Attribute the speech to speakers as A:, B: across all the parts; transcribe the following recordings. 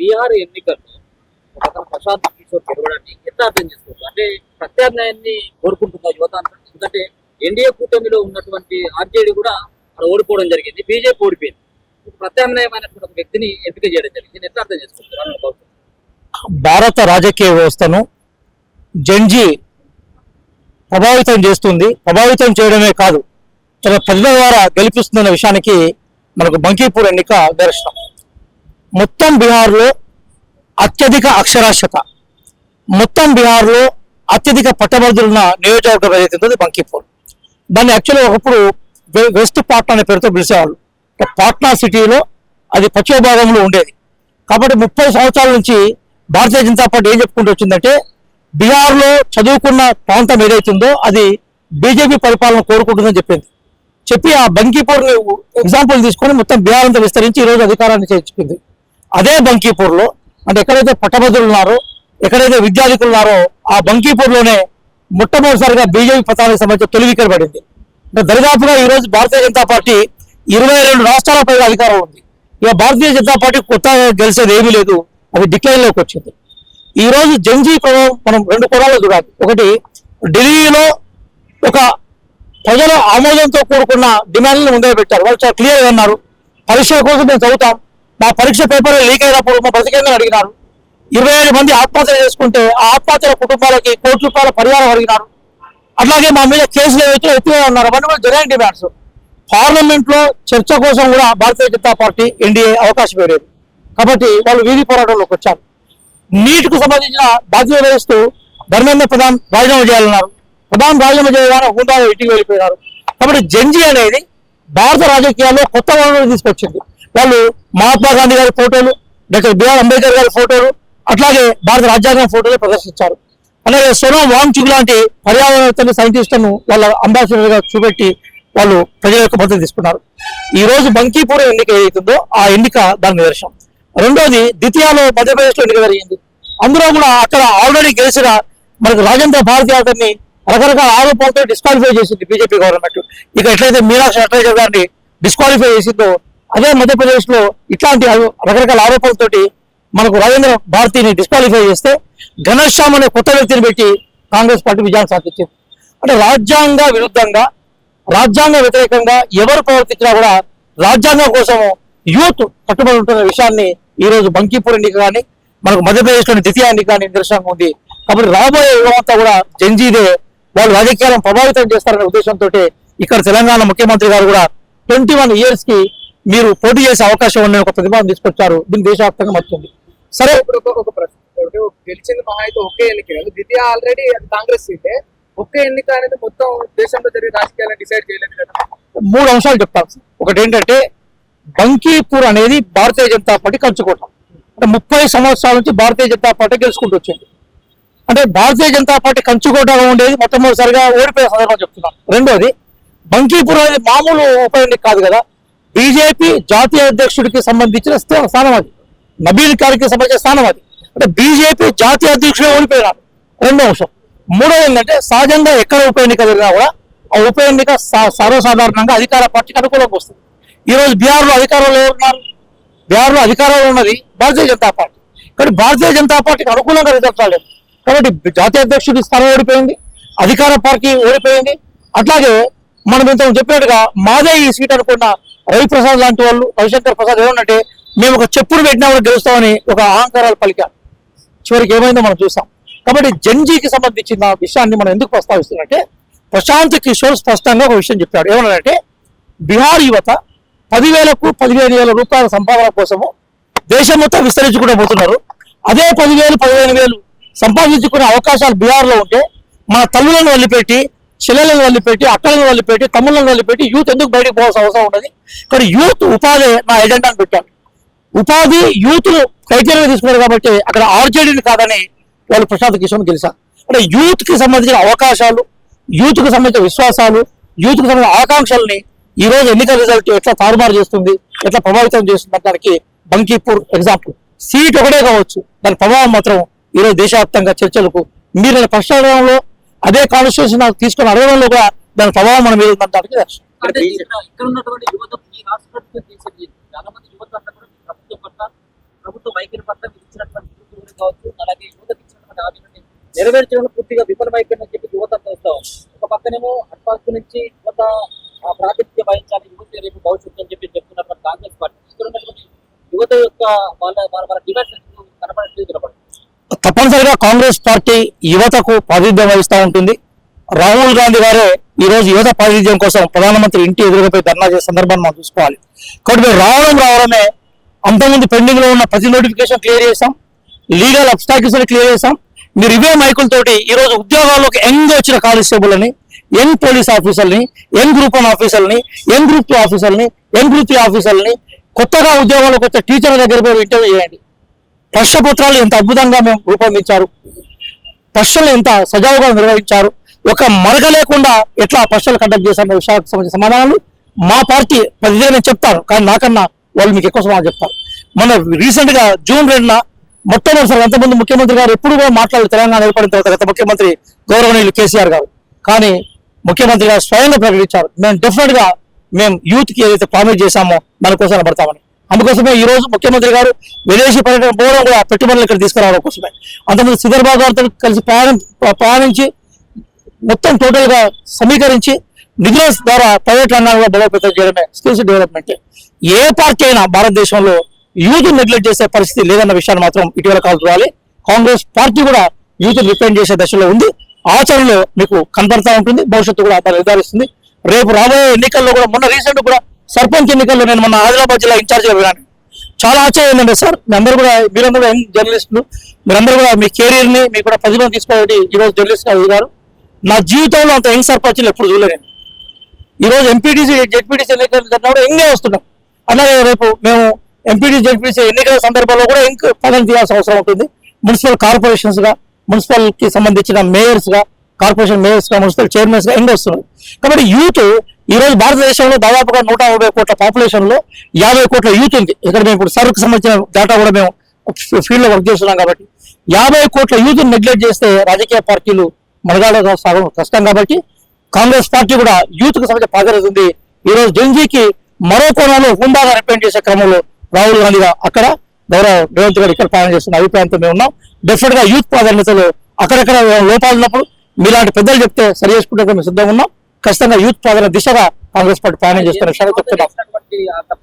A: బీహార్ ఎన్నికల్లో ఒక ప్రశాంత్ కిషోర్ గెలవడాన్ని ఎట్లా అర్థం చేసుకోవచ్చు? అంటే ప్రత్యామ్నాయాన్ని కోరుకుంటున్న యువత అంటారు. ఎందుకంటే ఎన్డీఏ కూటమిలో ఉన్నటువంటి ఆర్జేడీ కూడా అక్కడ ఓడిపోవడం జరిగింది, బీజేపీ ఓడిపోయింది. ప్రత్యామ్నాయమైనటువంటి ఒక వ్యక్తిని ఎంపిక చేయడం జరిగింది. ఎట్లా అర్థం చేసుకుంటారు?
B: భారత రాజకీయ వ్యవస్థను జెన్జీ ప్రభావితం చేస్తుంది. ప్రభావితం చేయడమే కాదు, తన ప్రజల ద్వారా గెలిపిస్తున్న విషయానికి మనకు బంకీపూర్ ఎన్నిక దర్శనం. మొత్తం బీహార్లో అత్యధిక అక్షరాస్యత, మొత్తం బీహార్లో అత్యధిక పట్టభద్రులున్న నియోజకవర్గం ఏదైతే బంకీపూర్. దాన్ని యాక్చువల్గా ఒకప్పుడు వెస్ట్ పాట్నా అనే పేరుతో పిలిచేవాళ్ళు. పాట్నా సిటీలో అది పశ్చిమ భాగంలో ఉండేది. కాబట్టి 30 సంవత్సరాల నుంచి భారతీయ జనతా పార్టీ ఏం చెప్పుకుంటూ వచ్చిందంటే, బీహార్లో చదువుకున్న ప్రాంతం ఏదైతుందో అది బీజేపీ పరిపాలన కోరుకుంటుందని చెప్పి ఆ బంకీపూర్ ఎగ్జాంపుల్ తీసుకొని మొత్తం బీహార్ అంతా విస్తరించి ఈరోజు అధికారాన్ని చేర్చుకుంది. అదే బంకీపూర్లో అంటే ఎక్కడైతే పట్టభద్రులు ఉన్నారో, ఎక్కడైతే విద్యార్థులు ఉన్నారో, ఆ బంకీపూర్లోనే మొట్టమొదటిసారిగా బీజేపీ పతానికి సంబంధించి తొలివికెర పడింది. అంటే దరిదాపుగా ఈరోజు భారతీయ జనతా పార్టీ 22 రాష్ట్రాలపై అధికారం ఉంది. ఇక భారతీయ జనతా పార్టీ కొత్తగా గెలిచేది ఏమీ లేదు, అది డిక్లైన్లోకి వచ్చింది. ఈ రోజు జెన్జీ ప్రభావం మనం 2 కోణాల్లో చూడాలి. ఒకటి, ఢిల్లీలో ఒక ప్రజల ఆమోదంతో కూడుకున్న డిమాండ్లను ముందే పెట్టారు. వాళ్ళు చాలా క్లియర్గా అన్నారు, పరీక్షల కోసం మేము చదువుతాం, మా పరీక్ష పేపర్ లీక్ అయినప్పుడు మా ప్రతికేంద్రం అడిగినారు. 27 మంది ఆత్మహత్య చేసుకుంటే ఆ ఆత్మహత్యల కుటుంబాలకి ₹1 కోట్ల పరిహారం అడిగినారు. అట్లాగే మా మీద కేసులు ఏవైతే ఎత్తుగా ఉన్నారు అవన్నీ కూడా జనరల్ డిమాండ్స్. పార్లమెంట్ లో చర్చ కోసం కూడా భారతీయ జనతా పార్టీ ఎన్డీఏ అవకాశం వేరేది. కాబట్టి వాళ్ళు వీధి పోరాటంలోకి వచ్చారు. నీట్కు సంబంధించిన బాధ్యత వహిస్తూ ధర్మేంద్ర ప్రధాన్ రాజీనామా చేయాలన్నారు. ప్రధాని రాజీనామా చేయగానే హుందాలో ఇంటికి వెళ్ళిపోయినారు. కాబట్టి జెన్జీ అనేది భారత రాజకీయాల్లో కొత్త వనరులు తీసుకొచ్చింది. వాళ్ళు మహాత్మా గాంధీ గారి ఫోటోలు, డాక్టర్ బిఆర్ అంబేద్కర్ గారి ఫోటోలు, అట్లాగే భారత రాజ్యాంగం ఫోటోలు ప్రదర్శించారు. అలాగే సోనమ్ వాంగ్చుక్ లాంటి పర్యావరణ సైంటిస్టులను వాళ్ళ అంబాసిడర్ గా చూపెట్టి వాళ్ళు ప్రజల యొక్క మద్దతు తీసుకున్నారు. ఈ రోజు బంకీపూర్ ఎన్నిక ఏదైతుందో ఆ ఎన్నిక దాని నిదర్శనం. రెండోది, ద్వితీయాలో మధ్యప్రదేశ్ లో ఎన్నిక జరిగింది. అందులో కూడా అక్కడ ఆల్రెడీ గెలిచిన మనకు రాజేంద్ర భారతి యాదవ్ని రకరకాల ఆరోపణలతో డిస్క్వాలిఫై చేసింది బీజేపీ గవర్నమెంట్. ఇక ఎట్లయితే మీనాక్షి నటరాజన్ గారిని డిస్క్వాలిఫై చేసిందో, అదే మధ్యప్రదేశ్ లో ఇట్లాంటి రకరకాల ఆరోపణలతోటి మనకు రాజేంద్ర భారతిని డిస్క్వాలిఫై చేస్తే ఘనశ్యామ్ అనే కొత్త వ్యక్తిని పెట్టి కాంగ్రెస్ పార్టీ విజయాన్ని సాధించింది. అంటే రాజ్యాంగ విరుద్ధంగా, రాజ్యాంగ వ్యతిరేకంగా ఎవరు ప్రవర్తించినా కూడా రాజ్యాంగం కోసం యూత్ కట్టుబడి ఉంటున్న విషయాన్ని ఈ రోజు బంకీపూర్ ఎన్నిక కానీ, మనకు మధ్యప్రదేశ్ లోని ద్వితీయ ఎన్నిక కానీ నిదర్శనంగా ఉంది. కాబట్టి రాబోయే యువత కూడా జెన్జీదే, వాళ్ళు రాజకీయాలను ప్రభావితం చేస్తారనే ఉద్దేశంతో ఇక్కడ తెలంగాణ ముఖ్యమంత్రి గారు కూడా 21 years కి మీరు పోటీ చేసే అవకాశం ఉన్న ఒక ప్రతిపాదన తీసుకొచ్చారు. దీన్ని దేశవ్యాప్తంగా మర్చింది. సరే,
C: ఒక ప్రశ్న, గెలిచింది మహా అయితే ఒకే ఎన్నిక, ద్వితీయ ఆల్రెడీ కాంగ్రెస్ సీటే, ఒకే ఎన్నిక అనేది మొత్తం దేశంలో జరిగే రాజకీయాలను డిసైడ్ చేయలేదు కదా.
B: 3 అంశాలు చెప్తాను. ఒకటి ఏంటంటే, బంకీపూర్ అనేది భారతీయ జనతా పార్టీ కంచుకోట. అంటే 30 సంవత్సరాల నుంచి భారతీయ జనతా పార్టీ గెలుచుకుంటూ వచ్చింది. అంటే భారతీయ జనతా పార్టీ కంచుకోటగా ఉండేది మొట్టమొదటిసారిగా ఓడిపోయే సందర్భం చెప్తున్నాను. రెండోది, బంకీపూర్ అనేది మామూలు ఉప ఎన్నిక కాదు కదా, బీజేపీ జాతీయ అధ్యక్షుడికి సంబంధించిన స్థానం అది, నబీల్ గారికి సంబంధించిన స్థానం అది. అంటే బీజేపీ జాతీయ అధ్యక్షుడే ఓడిపోయినారు. రెండో అంశం. మూడోది ఏంటంటే, సహజంగా ఎక్కడ ఉప ఎన్నిక జరిగినా కూడా ఆ ఉప ఎన్నిక సర్వసాధారణంగా అధికార పార్టీకి అనుకూలంగా వస్తుంది. ఈ రోజు బీహార్లో అధికారంలో ఎవరున్నారు? బీహార్లో అధికారంలో ఉన్నది భారతీయ జనతా పార్టీ. కానీ భారతీయ జనతా పార్టీకి అనుకూలంగా రిజల్ట్ రాలేదు. కాబట్టి జాతీయ అధ్యక్షుడి స్థానం ఓడిపోయింది, అధికార పార్టీ ఓడిపోయింది. అట్లాగే మనం ఇంత చెప్పినట్టుగా మాదే ఈ సీట్ అనుకున్న రవిప్రసాద్ లాంటి వాళ్ళు, రవిశంకర్ ప్రసాద్ ఏమన్నంటే మేము ఒక చెప్పులు పెట్టినా కూడా గెలుస్తామని ఒక అహంకారాలు పలికారు. చివరికి ఏమైందో మనం చూసాం. కాబట్టి జెన్జీకి సంబంధించిన విషయాన్ని మనం ఎందుకు ప్రస్తావిస్తున్నట్టే, ప్రశాంత్ కిషోర్ స్పష్టంగా ఒక విషయం చెప్పాడు. ఏమన్నాడంటే, బీహార్ యువత 10,000కు 15,000 రూపాయల సంపాదన కోసము దేశం మొత్తం విస్తరించుకుంటూ పోతున్నారు. అదే 10,000, 15,000 సంపాదించుకునే అవకాశాలు బీహార్లో ఉంటే మన తల్లులను వదిలిపెట్టి, చెల్లెలను వదిలిపెట్టి, అక్కలను వదిలిపెట్టి, తమ్ముళ్ళను వదిలిపెట్టి యూత్ ఎందుకు బయటకు పోవాల్సిన అవసరం ఉన్నది? కానీ యూత్ ఉపాధి నా ఎజెండాను పెట్టాను. ఉపాధి యూత్ క్రైటీరియా తీసుకున్నారు కాబట్టి అక్కడ ఆర్జేడీని కాదని వాళ్ళు ప్రశాంత్ కిషోర్ గెలిచారు. అంటే యూత్ కి సంబంధించిన అవకాశాలు, యూత్ కి సంబంధించిన విశ్వాసాలు, యూత్ కి సంబంధించిన ఆకాంక్షల్ని ఈ రోజు ఎన్నికల రిజల్ట్ ఎట్లా తారుమారు చేస్తుంది, ఎట్లా ప్రభావితం చేస్తుంది దానికి బంకీపూర్ ఎగ్జాంపుల్. సీట్ ఒకటే కావచ్చు, దాని ప్రభావం మాత్రం ఈ రోజు దేశవ్యాప్తంగా చర్చలకు, మీరు ప్రశ్నలో అదే కాన్స్టిట్యూషన్ నాకు తీసుకుని అడగడంలో కూడా దాని ప్రభావం మన మీద ఉందంటానికి
A: ఇక్కడ ఉన్నటువంటి యువత ఈ రాష్ట్ర చాలా మంది యువత ప్రభుత్వ వైఖరి పట్ల మీరు ఇచ్చినటువంటి పిలుపులు కావచ్చు, అలాగే యువతకు ఇచ్చినటువంటి హామీలని నెరవేర్చడంలో పూర్తిగా విఫలమైపోయిందని చెప్పి యువత అంతా వస్తా ఉంది. ఒక పక్కనేమో అడ్వాన్స్ నుంచి యువత ప్రాతినిధ్యం వహించాలి, యువత రేపు భవిష్యత్తు అని చెప్పి చెప్తున్నటువంటి కాంగ్రెస్ పార్టీ ఇక్కడ ఉన్నటువంటి యువత యొక్క వాళ్ళ డిమాండ్స్ కనపడట్లేదు, కనపడదు.
B: తప్పనిసరిగా కాంగ్రెస్ పార్టీ యువతకు ప్రాతినిధ్యం వహిస్తూ ఉంటుంది. రాహుల్ గాంధీ గారే ఈ రోజు యువత ప్రాతినిధ్యం కోసం ప్రధానమంత్రి ఇంటి ఎదురుపై ధర్నా చేసే సందర్భాన్ని మనం చూసుకోవాలి. కాబట్టి మీరు రావడమే అంతకుముందు పెండింగ్ లో ఉన్న ప్రతి నోటిఫికేషన్ క్లియర్ చేసాం, లీగల్ అబ్స్టాకిల్స్ క్లియర్ చేసాం. మీరు ఇవే మైకులతోటి ఈ రోజు ఉద్యోగాల్లోకి యంగ్ వచ్చిన కానిస్టేబుల్ అని, యంగ్ పోలీస్ ఆఫీసర్ని, యంగ్ గ్రూప్ 1 ఆఫీసర్ని, యంగ్ గ్రూప్ 2 ఆఫీసర్ని, యంగ్ గ్రూప్ 3 ఆఫీసర్ని, కొత్తగా ఉద్యోగాలకు వచ్చే టీచర్ల దగ్గర పోయి ఇంటర్వ్యూ చేయండి. ప్రశ్న పత్రాలు ఎంత అద్భుతంగా మేము రూపొందించారు, ప్రశ్నలు ఎంత సజావుగా నిర్వహించారు, ఒక మరక లేకుండా ఎట్లా ప్రశ్నలు కండక్ట్ చేశారు విషయానికి సంబంధించిన సమాధానాలు మా పార్టీ ప్రతిదీ నేను చెప్తాను, కానీ నాకన్నా వాళ్ళు మీకు ఎక్కువ సమాధానం చెప్తారు. మన రీసెంట్ గా జూన్ 2న మొట్టమొదటిసారి అంతకుముందు ముఖ్యమంత్రి గారు ఎప్పుడు కూడా మాట్లాడారు తెలంగాణ ఏర్పడిన తర్వాత గత ముఖ్యమంత్రి గౌరవనీయులు కేసీఆర్ గారు, కానీ ముఖ్యమంత్రి గారు స్వయంగా ప్రకటించారు మేము డెఫినెట్ గా మేము యూత్ కి ఏదైతే ప్రామిస్ చేశామో దానికోసం పడతామని. అందుకోసమే ఈ రోజు ముఖ్యమంత్రి గారు విదేశీ పర్యటన పోవడం కూడా పెట్టుబడులు ఇక్కడ తీసుకురావడం కోసమే. అంతకుముందు శ్రీధర్బాబు గారితో కలిసి ప్రయాణించి మొత్తం టోటల్ గా సమీకరించి నిధుల ద్వారా ప్రైవేట్ రంగాన్ని బలోపేతం చేయడమే స్కిల్స్ డెవలప్మెంట్. ఏ పార్టీ అయినా భారతదేశంలో యూత్ నెగ్లెక్ట్ చేసే పరిస్థితి లేదన్న విషయాన్ని మాత్రం ఇటీవల కాలం చూడాలి. కాంగ్రెస్ పార్టీ కూడా యూత్ రిప్రజెంట్ చేసే దశలో ఉంది. ఆచరణలో మీకు కనపడతా ఉంటుంది, భవిష్యత్తు కూడా నిర్ధారిస్తుంది. రేపు రాబోయే ఎన్నికల్లో కూడా మొన్న రీసెంట్ కూడా సర్పంచ్ ఎన్నికల్లో నేను మొన్న ఆదిలాబాద్ జిల్లా ఇన్ఛార్జిగా వెళ్ళాను. చాలా ఆశ్చర్యం ఏంటంటే సార్, మీరందరూ కూడా యంగ్ జర్నలిస్టులు, మీరందరూ కూడా మీ కెరీర్ ని మీకు కూడా ప్రతిభను తీసుకోవాలి. ఈ రోజు జర్నలిస్ట్ గారు నా జీవితంలో అంత యంగ్ సర్పంచ్లు ఎప్పుడు చూడలేదు. ఈ రోజు ఎంపీటీసీ జెడ్పీటీసీ ఎన్నికలు జరిగినప్పుడు యంగే వస్తున్నాం. అలాగే రేపు మేము ఎంపీటీ జెడ్పీటీసీ ఎన్నికల సందర్భంలో కూడా ఇంకా పదవి తీయాల్సిన అవసరం ఉంటుంది. మున్సిపల్ కార్పొరేషన్స్ గా, మున్సిపల్ కి సంబంధించిన మేయర్స్ గా, కార్పొరేషన్ మేయర్స్ గా, మున్సిపల్ చైర్మన్స్ గా యంగ్ వస్తున్నారు. కాబట్టి యూత్ ఈ రోజు భారతదేశంలో దాదాపుగా 150 కోట్ల పాపులేషన్ లో 50 కోట్ల యూత్ ఉంది. ఇక్కడ మేము ఇప్పుడు సర్కు సంబంధించిన డేటా కూడా మేము ఫీల్డ్ లో వర్క్ చేస్తున్నాం. కాబట్టి 50 కోట్ల యూత్ నెగ్లెక్ట్ చేస్తే రాజకీయ పార్టీలు మడగాడ సాగడం కష్టం. కాబట్టి కాంగ్రెస్ పార్టీ కూడా యూత్ కు సంబంధించిన ప్రాధాన్యత ఉంది. ఈ రోజు జంజీకి మరో కోణంలో హుందాగా రిప్రజెంట్ చేసే క్రమంలో రాహుల్ గాంధీ అక్కడ గౌరవ రేవంత్ గారు ఇక్కడ ప్రయాణం చేస్తున్న అభిప్రాయంతో మేము ఉన్నాం. డెఫినెట్ గా యూత్ ప్రాధాన్యతలో అక్కడక్కడ లోపాలు ఉన్నప్పుడు మీలాంటి పెద్దలు చెప్తే సరి చేసుకుంటే మేము సిద్ధంగా ఉన్నాం. ఖచ్చితంగా యూత్ ప్రాధాన్యత దిశగా కాంగ్రెస్ పార్టీ ప్రయాణం చేస్తున్న విషయాన్ని చెప్తున్నాం.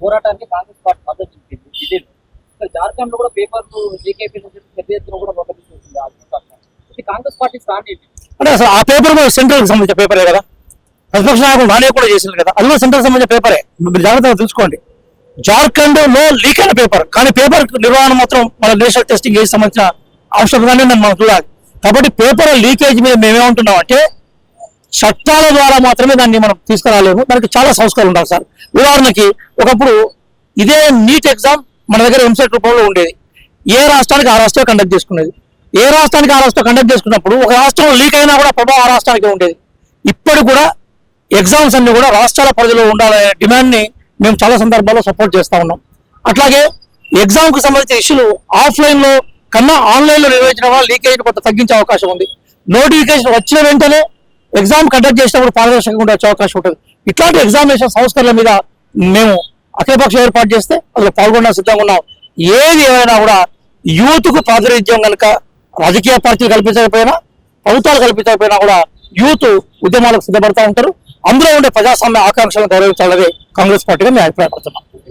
A: పోరాటానికి కాంగ్రెస్ పార్టీ మద్దతు ఇచ్చింది. జార్ఖండ్ లో కూడా పేపర్లు లీక్ అయిపోయిన పెద్ద ఎత్తున కూడా కాంగ్రెస్ పార్టీ స్టాండ్ ఏంటి
B: అంటే అసలు ఆ పేపర్ కూడా సెంట్రల్ కి సంబంధించిన పేపరే కదా, ప్రతిపక్ష నాయకులు నానే కూడా చేసింది కదా, అది కూడా సెంట్రల్ సంబంధించిన పేపరే. మీరు జాగ్రత్తగా తెలుసుకోండి. జార్ఖండ్ లో లీక్ అయిన పేపర్, కానీ పేపర్ నిర్వహణ మాత్రం మన నేషనల్ టెస్టింగ్ ఏజ్ సంబంధించిన అంశంగానే మనం చూడాలి. కాబట్టి పేపర్ లీకేజ్ మీద మేమేమంటున్నాం అంటే చట్టాల ద్వారా మాత్రమే దాన్ని మనం తీసుకురాలేము, దానికి చాలా సంస్కారాలు ఉండాలి సార్. ఉదాహరణకి ఒకప్పుడు ఇదే నీట్ ఎగ్జామ్ మన దగ్గర వెబ్సైట్ రూపంలో ఉండేది. ఏ రాష్ట్రానికి ఆ రాష్ట్రం కండక్ట్ చేసుకునేది. ఏ రాష్ట్రానికి ఆ రాష్ట్రం కండక్ట్ చేసుకున్నప్పుడు ఒక రాష్ట్రం లీక్ అయినా కూడా ప్రభావం ఆ రాష్ట్రానికి ఉండేది. ఇప్పుడు కూడా ఎగ్జామ్స్ అన్ని కూడా రాష్ట్రాల పరిధిలో ఉండాలనే డిమాండ్ ని మేము చాలా సందర్భాల్లో సపోర్ట్ చేస్తా ఉన్నాం. అట్లాగే ఎగ్జామ్ కు సంబంధించిన ఇష్యూలు ఆఫ్లైన్ లో కన్నా ఆన్లైన్ లో నిర్వహించడం వల్ల లీకేజ్ కొంత తగ్గించే అవకాశం ఉంది. నోటిఫికేషన్ వచ్చిన వెంటనే ఎగ్జామ్ కండక్ట్ చేసినప్పుడు పారదర్శకంగా వచ్చే అవకాశం ఉంటుంది. ఇట్లాంటి ఎగ్జామినేషన్ సంస్కరణల మీద మేము అఖిలపక్షం ఏర్పాటు చేస్తే అందులో పాల్గొన్న సిద్ధంగా ఉన్నాం. ఏది ఏమైనా కూడా యూత్ కు ప్రాతినిధ్యం కనుక రాజకీయ పార్టీలు కల్పించకపోయినా, ప్రభుత్వాలు కల్పించకపోయినా కూడా యూత్ ఉద్యమాలకు సిద్ధపడతా ఉంటారు. అందులో ఉండే ప్రజాస్వామ్య ఆకాంక్షలను గౌరవించాలని కాంగ్రెస్ పార్టీగా మేము అభిప్రాయపడుతున్నాం.